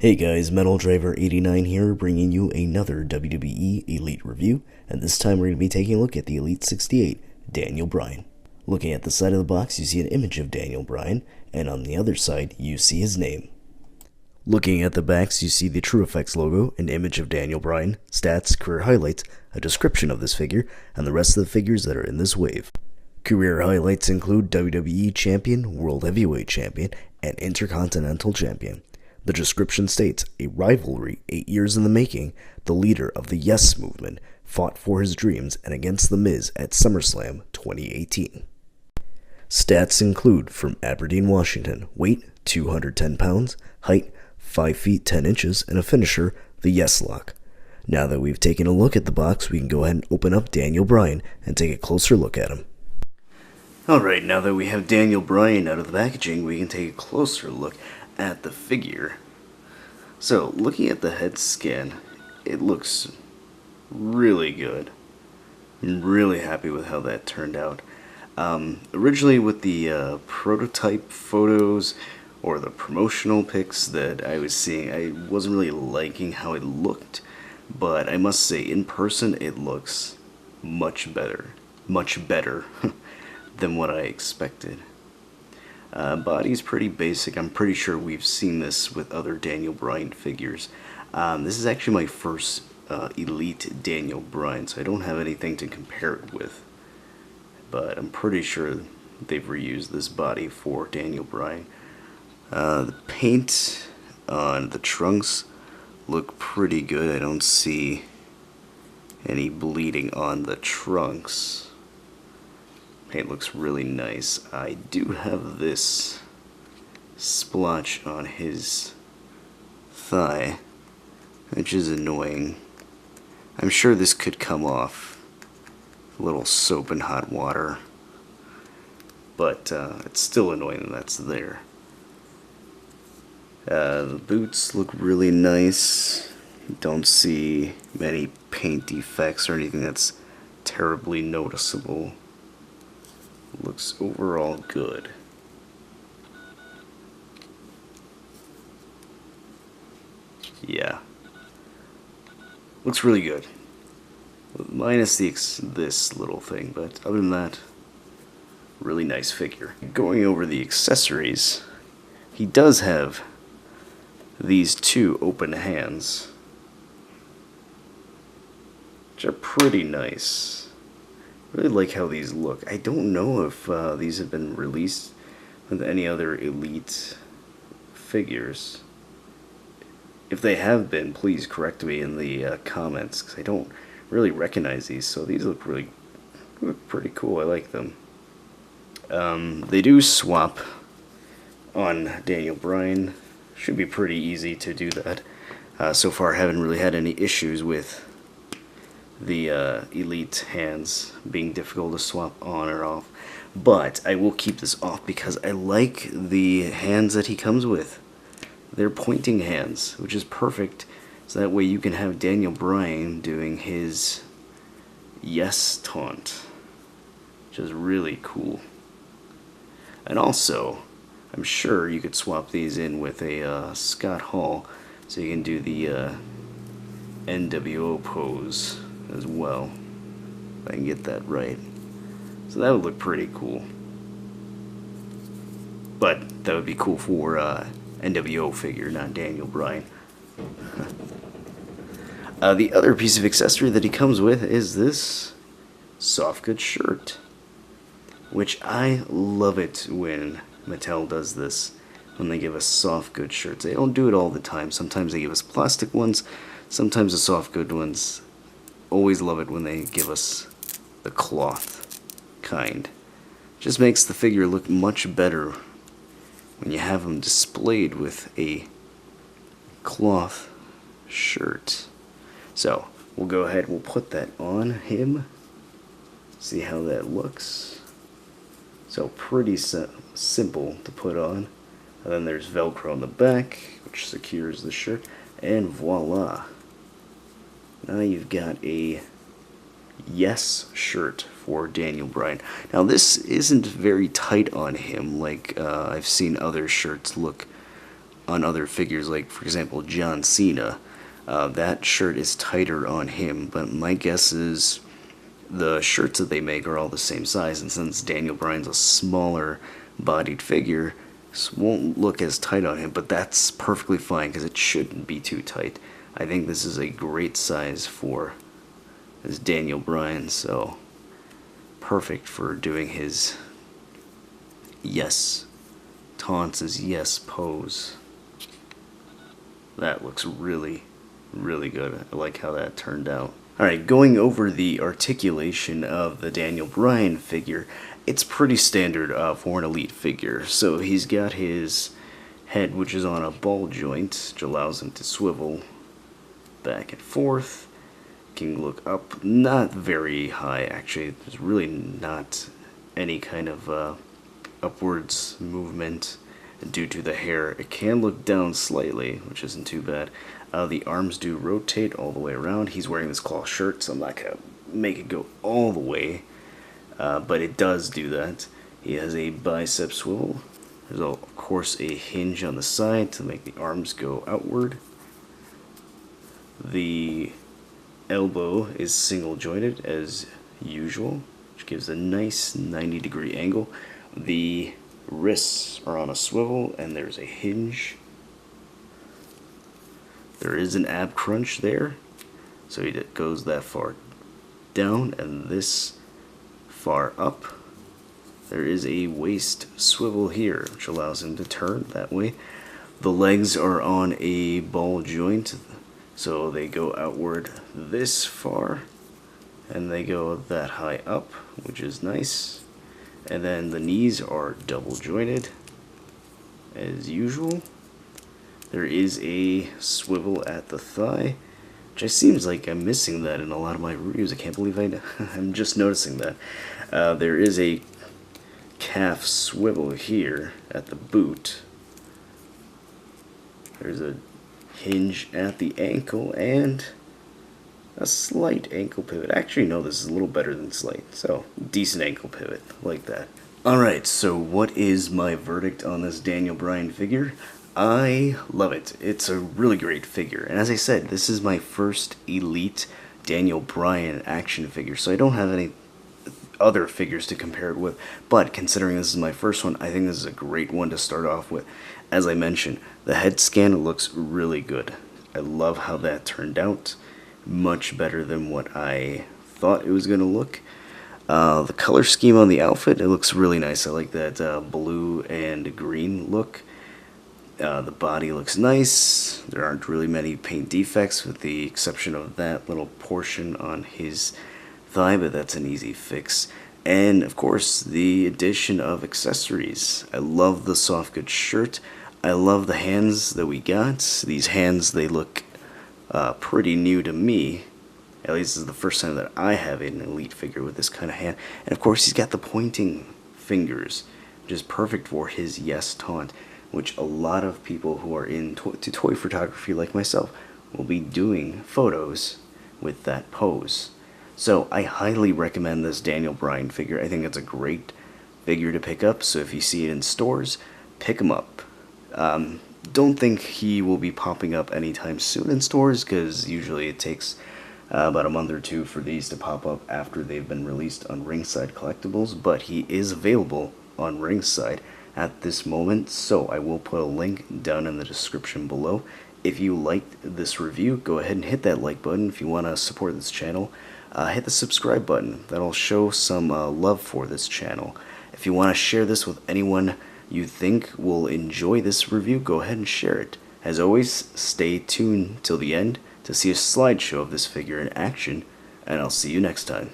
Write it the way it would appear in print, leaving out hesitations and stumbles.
Hey guys, Metal Driver 89 here, bringing you another WWE Elite review, and this time we're going to be taking a look at the Elite 68, Daniel Bryan. Looking at the side of the box, you see an image of Daniel Bryan, and on the other side, you see his name. Looking at the backs, you see the TrueFX logo, an image of Daniel Bryan, stats, career highlights, a description of this figure, and the rest of the figures that are in this wave. Career highlights include WWE Champion, World Heavyweight Champion, and Intercontinental Champion. The description states, a rivalry 8 years in the making, the leader of the Yes movement fought for his dreams and against The Miz at SummerSlam 2018. Stats include from Aberdeen, Washington, weight 210 pounds, height 5 feet 10 inches, and a finisher, the Yes Lock. Now that we've taken a look at the box, we can go ahead and open up Daniel Bryan and take a closer look at him. Alright, now that we have Daniel Bryan out of the packaging, we can take a closer look at the figure. So, looking at the head scan, it looks really good. I'm really happy with how that turned out. Originally with the prototype photos or the promotional pics that I was seeing, I wasn't really liking how it looked, but I must say in person it looks much better than what I expected. Body's pretty basic. I'm pretty sure we've seen this with other Daniel Bryan figures. This is actually my first Elite Daniel Bryan, so I don't have anything to compare it with. But I'm pretty sure they've reused this body for Daniel Bryan. The paint on the trunks look pretty good. I don't see any bleeding on the trunks. Paint looks really nice. I do have this splotch on his thigh, which is annoying. I'm sure this could come off a little soap and hot water, but it's still annoying that that's there. The boots look really nice. Don't see many paint defects or anything that's terribly noticeable. Looks overall good. Yeah. Looks really good. Minus this little thing, but other than that, really nice figure. Going over the accessories, he does have these two open hands, which are pretty nice. Really like how these look. I don't know if these have been released with any other Elite figures. If they have been, please correct me in the comments, because I don't really recognize these. So these look pretty cool. I like them. They do swap on Daniel Bryan. Should be pretty easy to do that. So far, I haven't really had any issues with the Elite hands being difficult to swap on or off, but I will keep this off because I like the hands that he comes with. They're pointing hands, which is perfect, so that way you can have Daniel Bryan doing his yes taunt, which is really cool. And also, I'm sure you could swap these in with a Scott Hall, so you can do the NWO pose as well, if I can get that right. So that would look pretty cool. But that would be cool for NWO figure, not Daniel Bryan. The other piece of accessory that he comes with is this soft goods shirt, which I love it when Mattel does this, when they give us soft goods shirts. They don't do it all the time. Sometimes they give us plastic ones, sometimes the soft good ones. Always love it when they give us the cloth kind. Just makes the figure look much better when you have him displayed with a cloth shirt. So we'll go ahead, we'll put that on him, see how that looks. So pretty simple to put on. And then there's Velcro on the back, which secures the shirt, and voila. Now you've got a yes shirt for Daniel Bryan. Now this isn't very tight on him like I've seen other shirts look on other figures, like for example John Cena. That shirt is tighter on him, but my guess is the shirts that they make are all the same size, and since Daniel Bryan's a smaller bodied figure, this won't look as tight on him, but that's perfectly fine because it shouldn't be too tight. I think this is a great size for this Daniel Bryan, so perfect for doing his yes taunts, his yes pose. That looks really, really good. I like how that turned out. Alright, going over the articulation of the Daniel Bryan figure, it's pretty standard for an Elite figure. So he's got his head, which is on a ball joint, which allows him to swivel back and forth. Can look up, not very high actually. There's really not any kind of upwards movement due to the hair. It can look down slightly, which isn't too bad. The arms do rotate all the way around. He's wearing this cloth shirt, so I'm not going to make it go all the way, but it does do that. He has a bicep swivel. There's, of course, a hinge on the side to make the arms go outward. The elbow is single jointed as usual, which gives a nice 90-degree angle. The wrists are on a swivel, and there's a hinge. There is an ab crunch there, so he goes that far down and this far up. There is a waist swivel here, which allows him to turn that way. The legs are on a ball joint, so they go outward this far, and they go that high up, which is nice. And then the knees are double jointed, as usual. There is a swivel at the thigh, which seems like I'm missing that in a lot of my reviews. I can't believe I'm just noticing that. There is a calf swivel here at the boot. There's a hinge at the ankle and a slight ankle pivot. Actually, no, this is a little better than slight. So, decent ankle pivot, like that. Alright, so what is my verdict on this Daniel Bryan figure? I love it. It's a really great figure. And as I said, this is my first Elite Daniel Bryan action figure, so I don't have any other figures to compare it with. But considering this is my first one, I think this is a great one to start off with. As I mentioned, the head scan looks really good. I love how that turned out. Much better than what I thought it was going to look. The color scheme on the outfit, it looks really nice. I like that blue and green look. The body looks nice. There aren't really many paint defects with the exception of that little portion on his thigh, but that's an easy fix. And of course, the addition of accessories. I love the soft goods shirt. I love the hands that we got. These hands, they look pretty new to me. At least this is the first time that I have an Elite figure with this kind of hand. And of course, he's got the pointing fingers, which is perfect for his yes taunt, which a lot of people who are into toy photography like myself will be doing photos with that pose. So I highly recommend this Daniel Bryan figure. I think it's a great figure to pick up, so if you see it in stores, pick him up. Don't think he will be popping up anytime soon in stores, because usually it takes about a month or two for these to pop up after they've been released on Ringside Collectibles, but he is available on Ringside at this moment, so I will put a link down in the description below. If you liked this review, go ahead and hit that like button. If you want to support this channel, hit the subscribe button. That'll show some love for this channel. If you want to share this with anyone you think will enjoy this review, go ahead and share it. As always, stay tuned till the end to see a slideshow of this figure in action, and I'll see you next time.